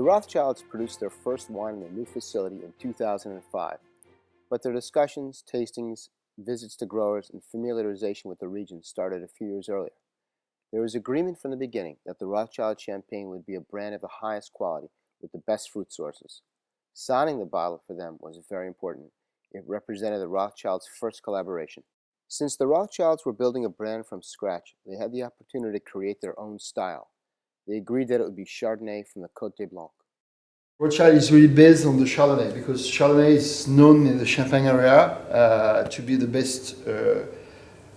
Rothschilds produced their first wine in a new facility in 2005, but their discussions, tastings, visits to growers, and familiarization with the region started a few years earlier. There was agreement from the beginning that the Rothschild champagne would be a brand of the highest quality with the best fruit sources. Signing the bottle for them was very important. It represented the Rothschilds' first collaboration. Since the Rothschilds were building a brand from scratch, they had the opportunity to create their own style. They agreed that it would be Chardonnay from the Côte des Blancs. Rothschild is really based on the Chardonnay because Chardonnay is known in the Champagne area to be the best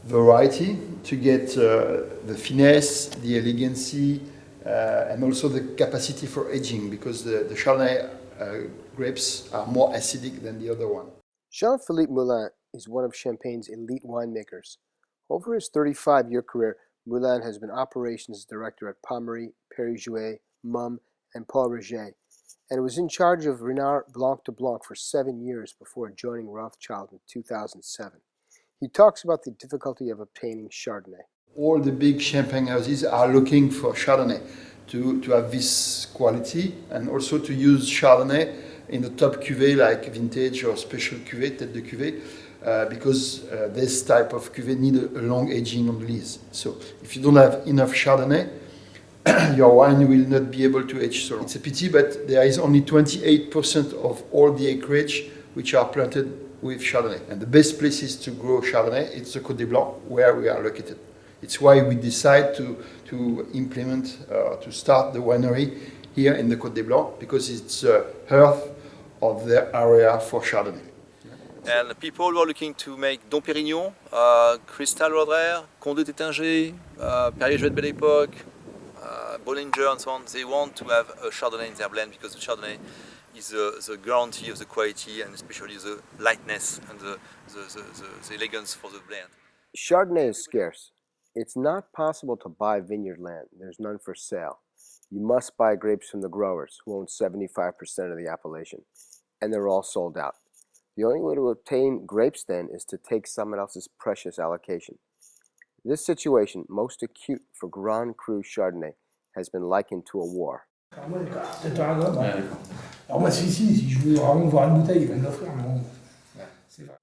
variety, to get the finesse, the elegancy, and also the capacity for aging because the Chardonnay grapes are more acidic than the other one. Jean-Philippe Moulin is one of Champagne's elite winemakers. Over his 35-year career, Moulin has been operations director at Pommery, Perrier-Jouët, Mumm, and Paul Roget, and was in charge of Renard Blanc de Blanc for 7 years before joining Rothschild in 2007. He talks about the difficulty of obtaining Chardonnay. All the big champagne houses are looking for Chardonnay to have this quality and also to use Chardonnay in the top cuvée like vintage or special cuvée, tête de cuvée, because this type of cuvée need a long aging on the lees. So if you don't have enough Chardonnay, your wine will not be able to age so long. It's a pity, but there is only 28% of all the acreage which are planted with Chardonnay. And the best places to grow Chardonnay, it's the Côte des Blancs, where we are located. It's why we decide to implement, to start the winery here in the Côte des Blancs, because it's the heart of the area for Chardonnay. And people were looking to make Dom Pérignon, Cristal Roederer, Comte de Tétinger, Perrier-Jouët Belle Époque, Bollinger and so on. They want to have a Chardonnay in their blend because the Chardonnay is the guarantee of the quality and especially the lightness and the elegance for the blend. Chardonnay is scarce. It's not possible to buy vineyard land. There's none for sale. You must buy grapes from the growers, who own 75% of the appellation, and they're all sold out. The only way to obtain grapes then is to take someone else's precious allocation. This situation, most acute for Grand Cru Chardonnay, has been likened to a war.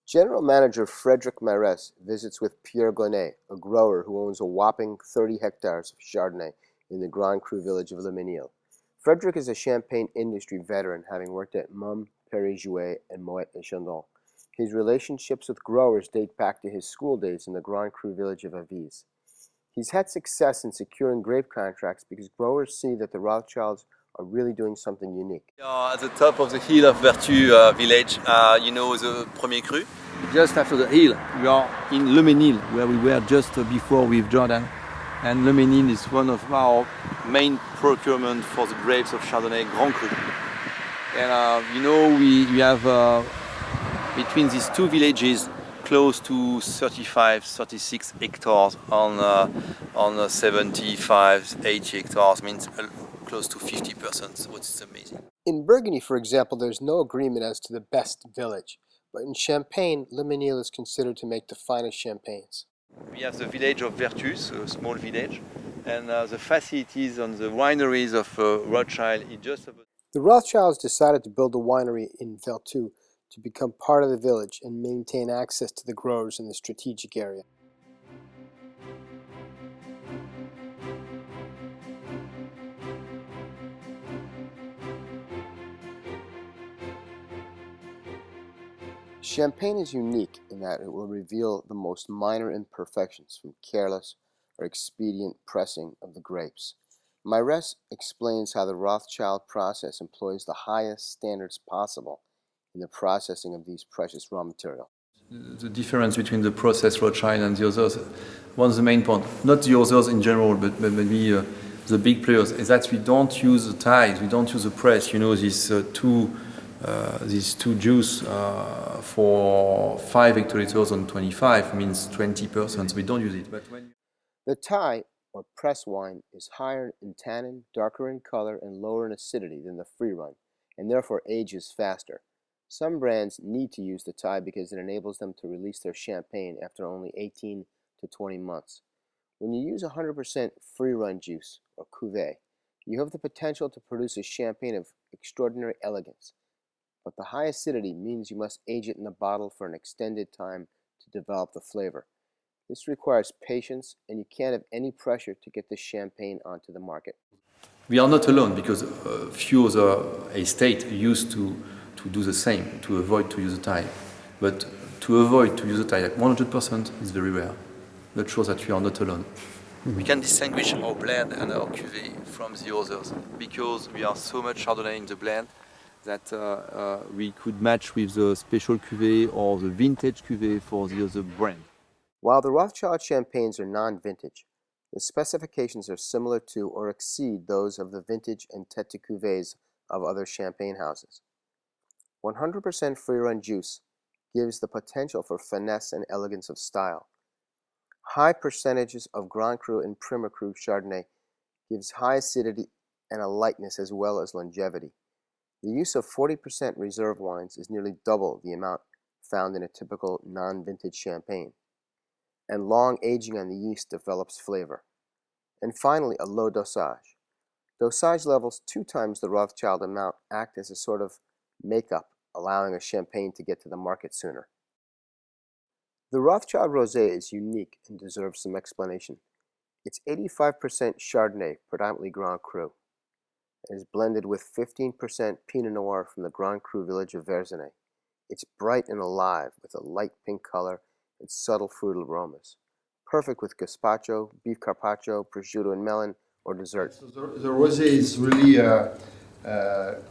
General Manager Frédéric Marès visits with Pierre Gonnet, a grower who owns a whopping 30 hectares of Chardonnay in the Grand Cru village of Le Mesnil. Frédéric is a champagne industry veteran, having worked at Mumm, Perrier-Jouët, and Moet et Chandon. His relationships with growers date back to his school days in the Grand Cru village of Avize. He's had success in securing grape contracts because growers see that the Rothschilds are really doing something unique. At the top of the hill of Vertu village, you know the Premier Cru. Just after the hill, we are in Le Mesnil, where we were just before with Jordan. And Le Mesnil is one of our main procurement for the grapes of Chardonnay Grand Cru. And you know, we have between these two villages close to 35, 36 hectares on 75, 80 hectares, means close to 50%, which is amazing. In Burgundy, for example, there's no agreement as to the best village, but in Champagne, Le Mesnil is considered to make the finest champagnes. We have the village of Vertus, a small village, and the facilities on the wineries of Rothschild is just about. The Rothschilds decided to build a winery in Vertu to become part of the village and maintain access to the growers in the strategic area. Champagne is unique in that it will reveal the most minor imperfections from careless or expedient pressing of the grapes. Marès explains how the Rothschild process employs the highest standards possible in the processing of these precious raw material. The difference between the process Rothschild and the others, one of the main points, not the others in general, but maybe the big players, is that we don't use the ties, we don't use the press, you know, these two juice for 5 hectoliters on 25 means 20%, we don't use it. But when the tie, or press wine, is higher in tannin, darker in color, and lower in acidity than the free run, and therefore ages faster. Some brands need to use the tie because it enables them to release their champagne after only 18 to 20 months. When you use 100% free run juice, or cuvée, You have the potential to produce a champagne of extraordinary elegance, but the high acidity means you must age it in the bottle for an extended time to develop the flavor. This requires patience, and you can't have any pressure to get this champagne onto the market. We are not alone because few other estates used to do the same, to avoid to use a tie. But to avoid to use a tie like 100% is very rare. That shows that we are not alone. We can distinguish our blend and our cuvée from the others because we are so much Chardonnay in the blend that we could match with the special cuvée or the vintage cuvée for the other brand. While the Rothschild champagnes are non-vintage, the specifications are similar to or exceed those of the vintage and tête de cuvées of other champagne houses. 100% free-run juice gives the potential for finesse and elegance of style. High percentages of Grand Cru and Premier Cru Chardonnay gives high acidity and a lightness as well as longevity. The use of 40% reserve wines is nearly double the amount found in a typical non-vintage champagne. And long aging on the yeast develops flavor. And finally, a low dosage. Dosage levels 2 times the Rothschild amount act as a sort of makeup, allowing a champagne to get to the market sooner. The Rothschild Rosé is unique and deserves some explanation. It's 85% Chardonnay, predominantly Grand Cru. It is blended with 15% Pinot Noir from the Grand Cru village of Verzenay. It's bright and alive with a light pink color and subtle fruital aromas. Perfect with gazpacho, beef carpaccio, prosciutto and melon, or dessert. So the rosé is really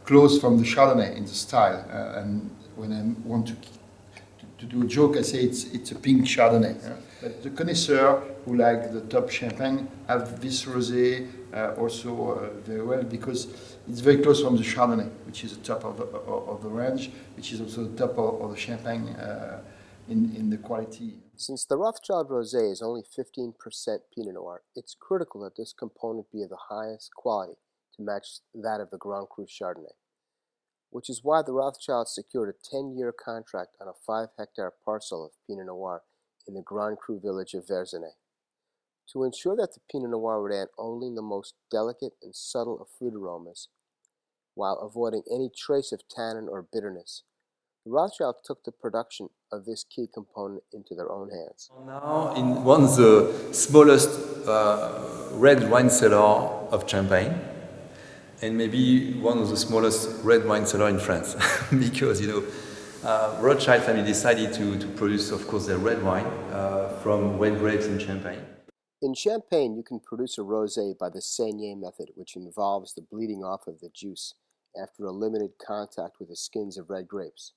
close from the Chardonnay in the style. And when I want to do a joke, I say it's a pink Chardonnay. But the connoisseur who like the top champagne have this rosé also very well because it's very close from the Chardonnay, which is the top of the range, which is also the top of the champagne in the quality. Since the Rothschild Rosé is only 15% Pinot Noir, it's critical that this component be of the highest quality to match that of the Grand Cru Chardonnay, which is why the Rothschild secured a 10-year contract on a 5-hectare parcel of Pinot Noir in the Grand Cru village of Verzenay. To ensure that the Pinot Noir would add only the most delicate and subtle of fruit aromas, while avoiding any trace of tannin or bitterness, the Rothschild took the production of this key component into their own hands. Now, in one of the smallest red wine cellar of Champagne, and maybe one of the smallest red wine cellar in France, because Rothschild family decided to produce, of course, their red wine from red grapes in Champagne. In Champagne, you can produce a rosé by the saignée method, which involves the bleeding off of the juice after a limited contact with the skins of red grapes.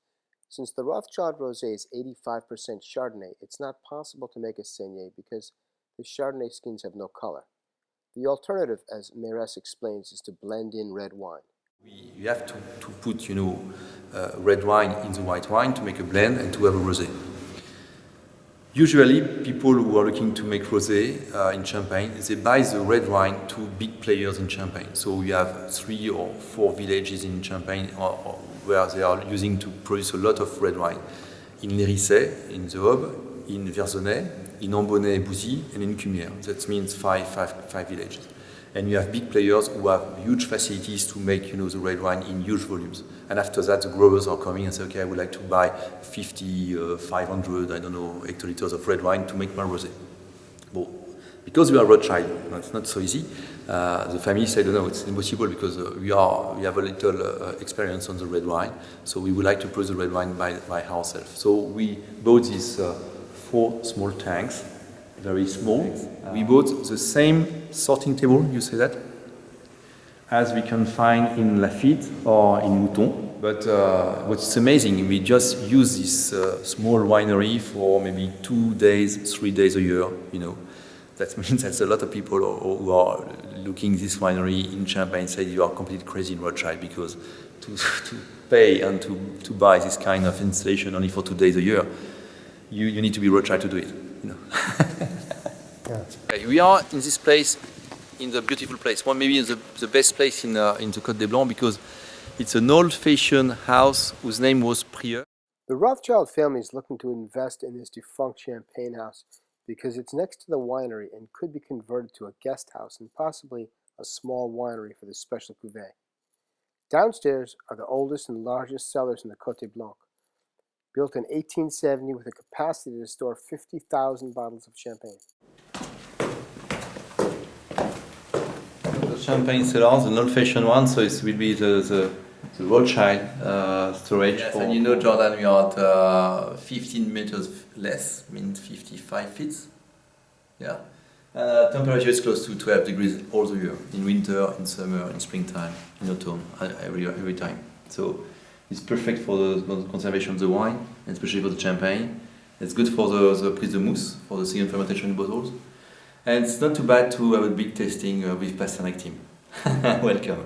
Since the Rothschild Rosé is 85% Chardonnay, it's not possible to make a saignée because the Chardonnay skins have no color. The alternative, as Mérès explains, is to blend in red wine. You have to put, red wine in the white wine to make a blend and to have a rosé. Usually, people who are looking to make rosé in Champagne, they buy the red wine to big players in Champagne. So we have 3 or 4 villages in Champagne where they are using to produce a lot of red wine. In Lérissé, in the Aube, in Verzenay, in Ambonnay-Bouzy, and in Cumières. That means five villages. And you have big players who have huge facilities to make, the red wine in huge volumes. And after that, the growers are coming and say, okay, I would like to buy 50, 500, hectoliters of red wine to make my rosé. Well, because we are Rothschild, it's not so easy. The family said, no, it's impossible because we have a little experience on the red wine. So we would like to produce the red wine by ourselves. So we bought these 4 small tanks, very small. We bought the same sorting table, you say that, as we can find in Lafitte or in Mouton. But what's amazing, we just use this small winery for maybe 2 days, 3 days a year, That means that a lot of people who are looking this winery in Champagne say you are completely crazy in Rothschild because to pay and to buy this kind of installation only for 2 days a year, you need to be Rothschild to do it. Okay, we are in this place, in the beautiful place. Maybe the best place in the Côte des Blancs because it's an old-fashioned house whose name was Prieur. The Rothschild family is looking to invest in this defunct champagne house because it's next to the winery and could be converted to a guest house and possibly a small winery for this special cuvée. Downstairs are the oldest and largest cellars in the Côte Blanc, built in 1870 with a capacity to store 50,000 bottles of champagne. The champagne cellars, an old-fashioned one, so it will be the Rothschild storage. Yes, and you know, Jordan, we are at 15 meters less, means 55 feet. Yeah. Temperature is close to 12 degrees all the year, in winter, in summer, in springtime, in autumn, every time. So it's perfect for the conservation of the wine, and especially for the champagne. It's good for the prise de mousse, for the second fermentation in bottles. And it's not too bad to have a big tasting with Pasternak team. Welcome.